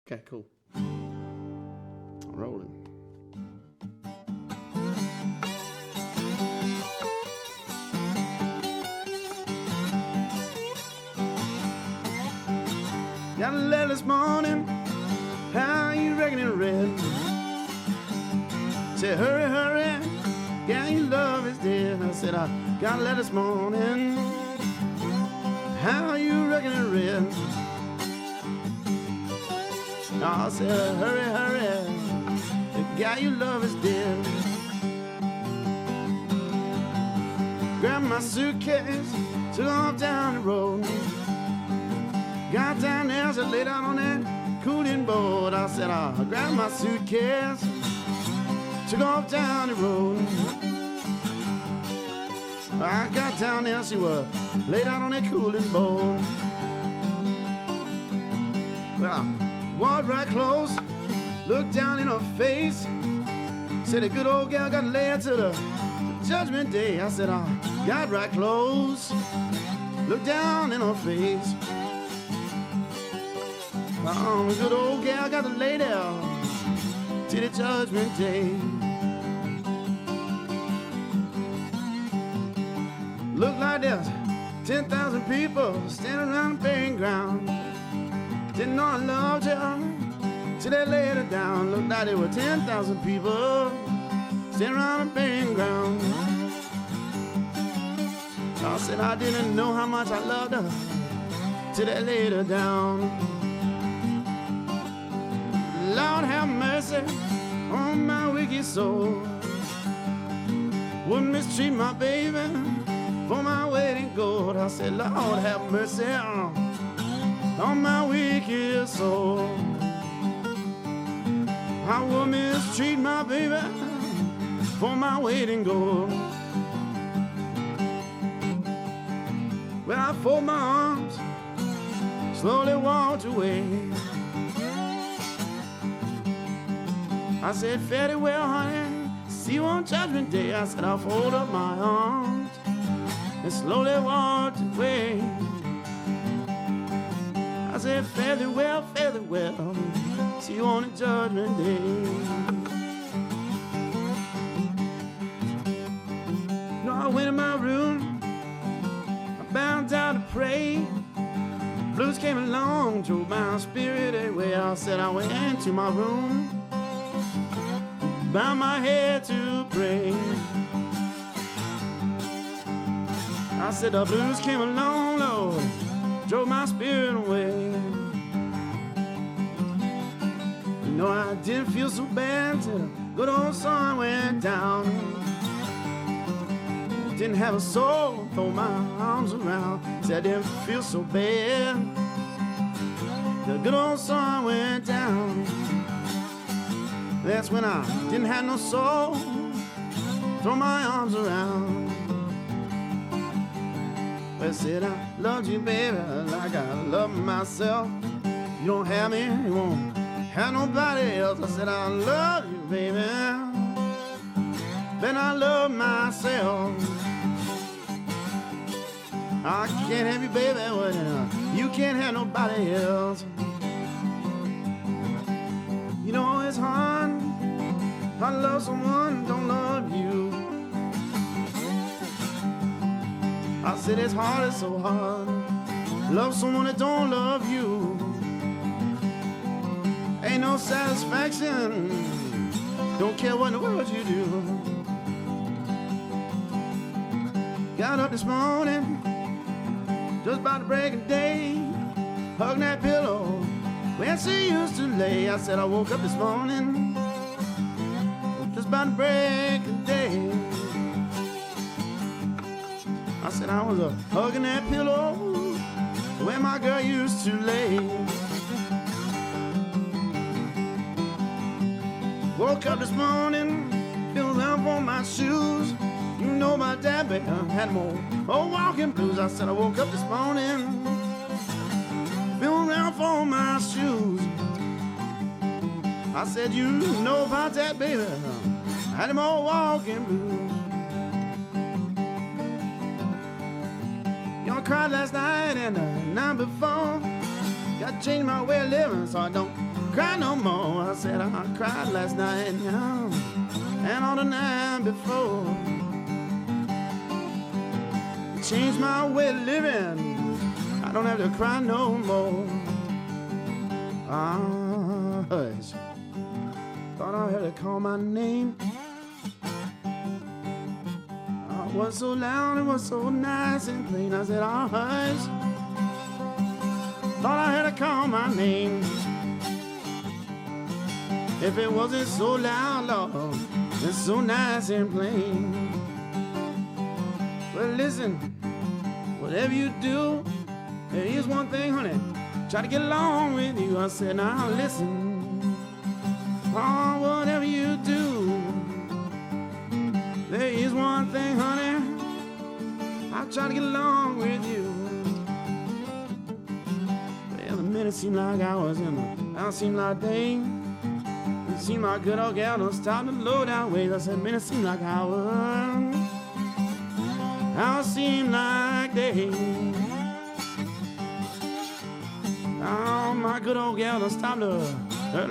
Okay, cool. Rolling. Got a letter this morning. How you reckon it read? Said, hurry, hurry, yeah, your love is dead. I said, I got a letter this morning. How you reckon it read? I said, hurry, hurry, the guy you love is dead. Grabbed my suitcase, took off down the road. Got down there, so lay down on that cooling board. I said, I grabbed my suitcase, took off down the road. I got down there, she was laid out on that cooling board. Well, I walked right close, looked down in her face. Said, the good old gal got laid to the judgment day. I said, I got right close, looked down in her face. The good old gal got to lay down till the judgment day. Looked like there's 10,000 people standing around the burying ground. Didn't know I loved her till they laid her down. Looked like there were 10,000 people standing around the burying ground. I said I didn't know how much I loved her till they laid her down. Lord have mercy on my wicked soul. Would mistreat my baby for my weight in gold. I said, Lord have mercy on my wicked soul. I would mistreat my baby for my weight in gold. Well, I fold my arms, slowly walked away. I said, fare thee well, honey, see you on Judgment Day. I said, I'll fold up my arms and slowly walked away. I said, fare thee well, see you on the Judgment Day. You know, I went in my room, I bowed down to pray. Blues came along, drove my spirit away. I said, I went into my room, bow my head to pray. I said the blues came along, Lord, drove my spirit away. You know, I didn't feel so bad till the good old sun went down. Didn't have a soul, throw my arms around. Said I didn't feel so bad. The good old sun went down. That's when I didn't have no soul, throw my arms around. Well, I said I loved you, baby, like I love myself. You don't have me, you won't have nobody else. I said I love you, baby, then I love myself. I can't have you, baby, when you can't have nobody else. You know it's hard, I love someone who don't love you. I said it's hard, it's so hard, love someone that don't love you. Ain't no satisfaction, don't care what in the world you do. Got up this morning, just about to break a day, hugging that pillow where she used to lay. I said I woke up this morning, just about to break a day. I said I was hugging that pillow where my girl used to lay. Woke up this morning, feeling around for my shoes. You know my dad, baby, had more walking blues. I said I woke up this morning, feeling around for my shoes. I said, you know about that, baby, I had them all walking blues. You know, I cried last night and the night before. Got to change my way of living so I don't cry no more. I said I cried last night and all the night before. Changed my way of living. I don't have to cry no more. Hush. Thought I heard her call my name. It was so loud, it was so nice and plain. I said, oh, hush. Thought I heard her call my name. If it wasn't so loud, Lord, it's so nice and plain. Well, listen, whatever you do, there is one thing, honey. Try to get along with you. I said, now listen. Oh, whatever you do, there is one thing, honey. I'll try to get along with you. Well, the minutes seemed like hours and the hours seemed like days. It seemed like good old gal don't stop the low down ways. I said, minutes seem like hours. Hours seem like days. Oh, my good old gal don't stop the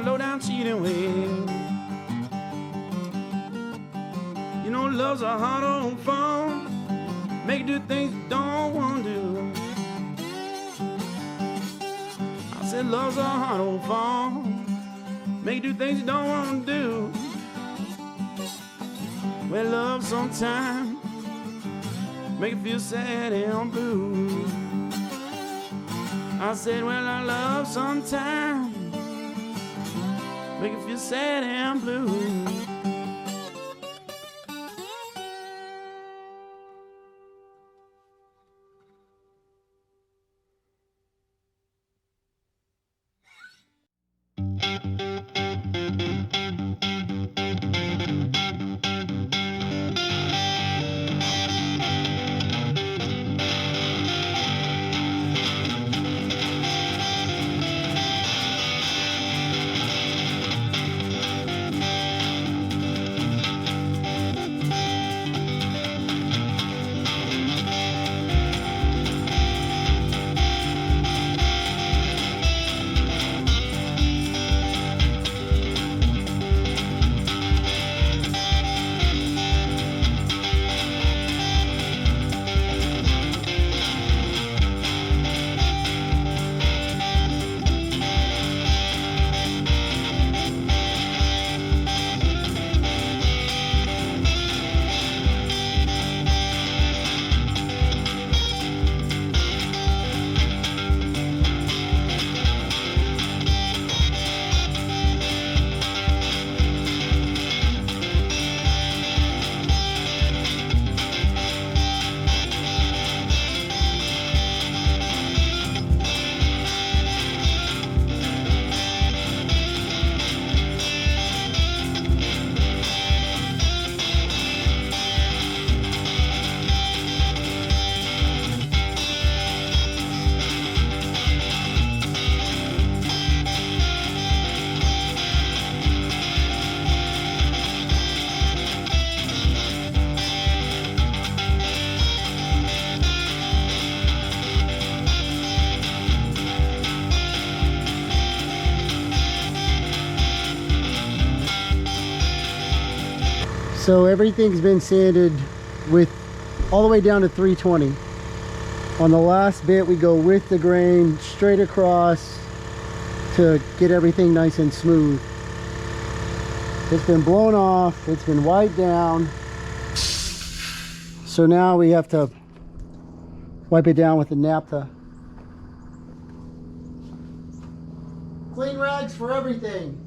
low down cheating ways. You know, love's a hard old phone. Make you do things you don't want to do. I said, love's a hard old phone. Make you do things you don't want to do. Well, love sometimes make you feel sad and blue. I said, well, I love sometimes make you feel sad and blue. So everything's been sanded with all the way down to 320. On the last bit we go with the grain straight across to get everything nice and smooth. It's been blown off, it's been wiped down. So now we have to wipe it down with the naphtha. Clean rags for everything.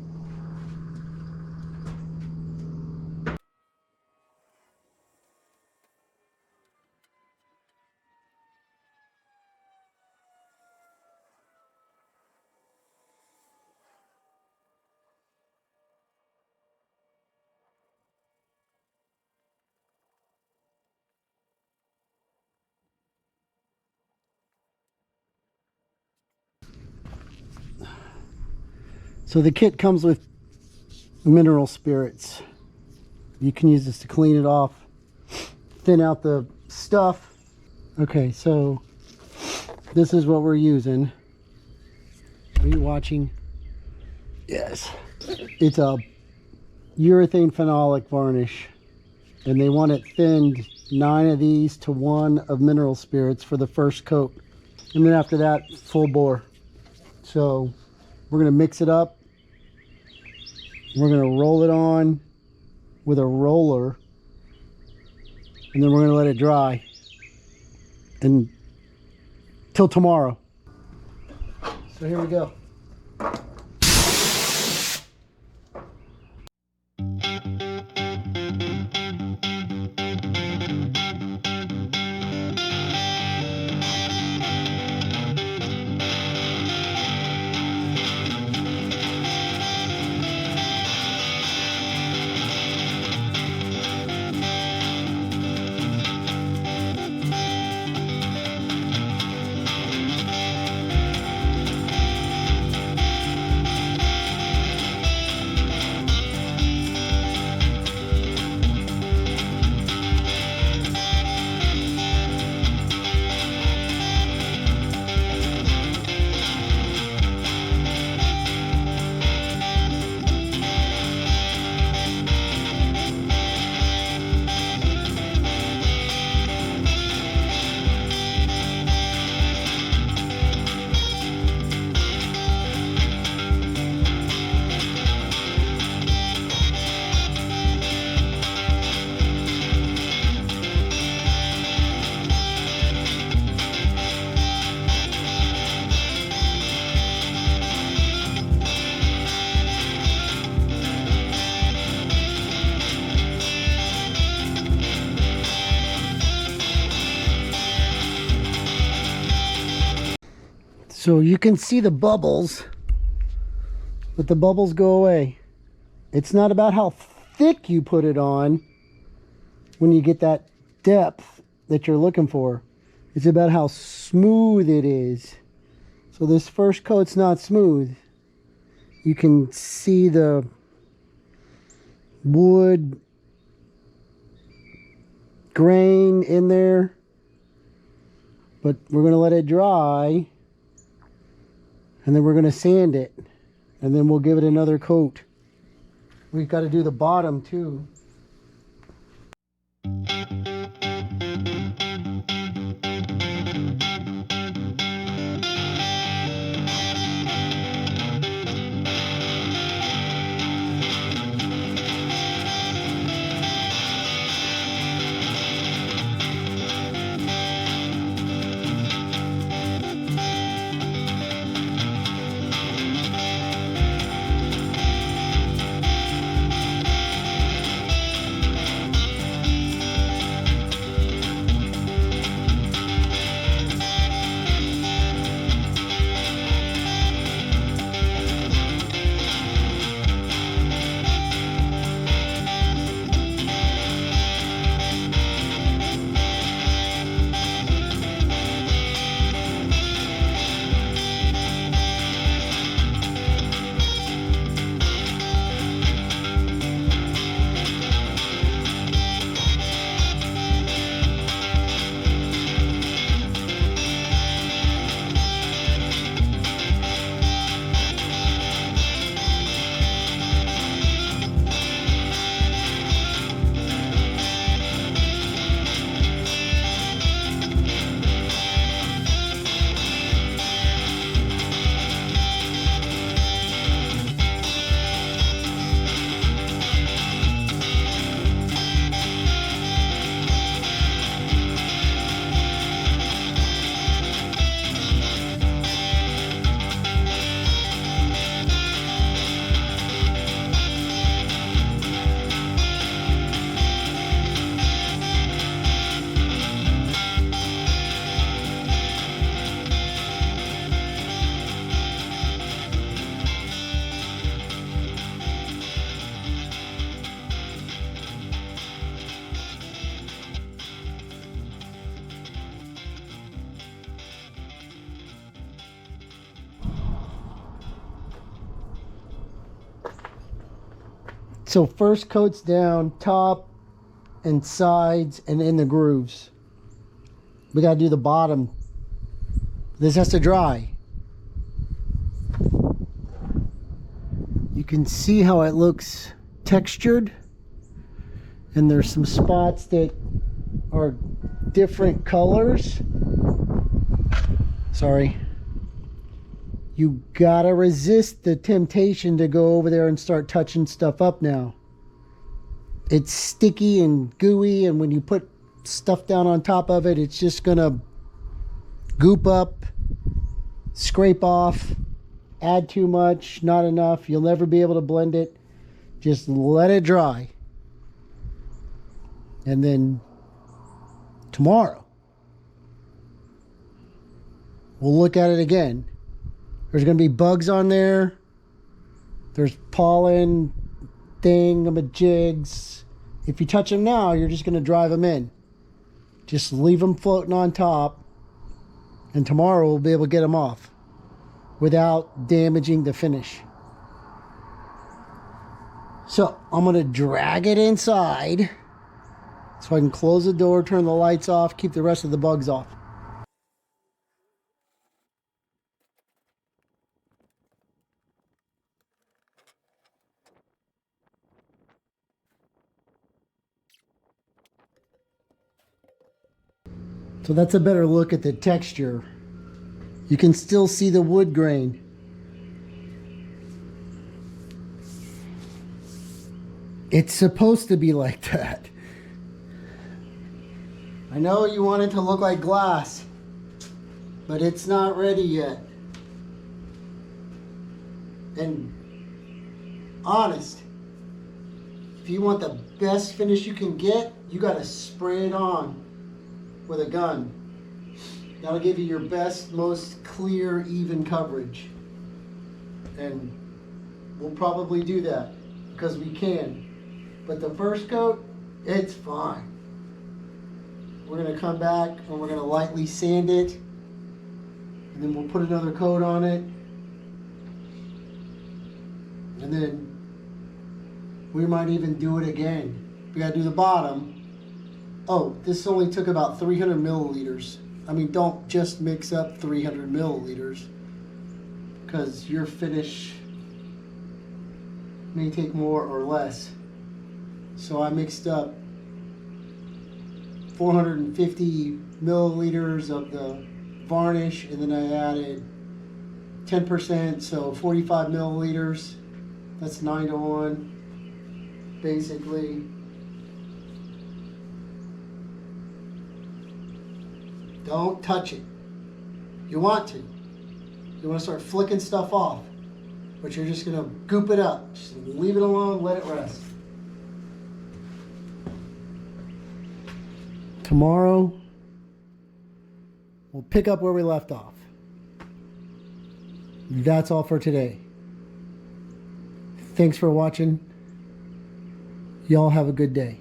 So the kit comes with mineral spirits. You can use this to clean it off, thin out the stuff. Okay, so this is what we're using. Are you watching? Yes. It's a urethane phenolic varnish, and they want it thinned 9 of these to 1 of mineral spirits for the first coat, and then after that full bore. So we're going to mix it up. We're going to roll it on with a roller, and then we're going to let it dry and till tomorrow. So here we go. So you can see the bubbles, but the bubbles go away. It's not about how thick you put it on when you get that depth that you're looking for. It's about how smooth it is. So this first coat's not smooth. You can see the wood grain in there, but we're going to let it dry. And then we're going to sand it, and then we'll give it another coat. We've got to do the bottom too. So first coat's down, top and sides and in the grooves. We got to do the bottom. This has to dry. You can see how it looks textured, and there's some spots that are different colors. Sorry. You gotta resist the temptation to go over there and start touching stuff up now. It's sticky and gooey, and when you put stuff down on top of it, it's just gonna goop up, scrape off, add too much, not enough. You'll never be able to blend it. Just let it dry. And then tomorrow, we'll look at it again. There's going to be bugs on there. There's pollen, thingamajigs. If you touch them now, you're just going to drive them in. Just leave them floating on top, and tomorrow we'll be able to get them off without damaging the finish. So I'm going to drag it inside so I can close the door, turn the lights off, keep the rest of the bugs off. So that's a better look at the texture. You can still see the wood grain. It's supposed to be like that. I know you want it to look like glass, but it's not ready yet. And honest, if you want the best finish you can get, you gotta spray it on with a gun. That'll give you your best, most clear, even coverage. And we'll probably do that because we can. But the first coat, it's fine. We're gonna come back and we're gonna lightly sand it, and then we'll put another coat on it. And then we might even do it again. We gotta do the bottom. Oh, this only took about 300 milliliters. I mean, don't just mix up 300 milliliters, because your finish may take more or less. So I mixed up 450 milliliters of the varnish, and then I added 10%, so 45 milliliters. That's 9-to-1, basically. Don't touch it. You want to. You want to start flicking stuff off, but you're just gonna goop it up. Just leave it alone, let it rest. Tomorrow, we'll pick up where we left off. That's all for today. Thanks for watching. Y'all have a good day.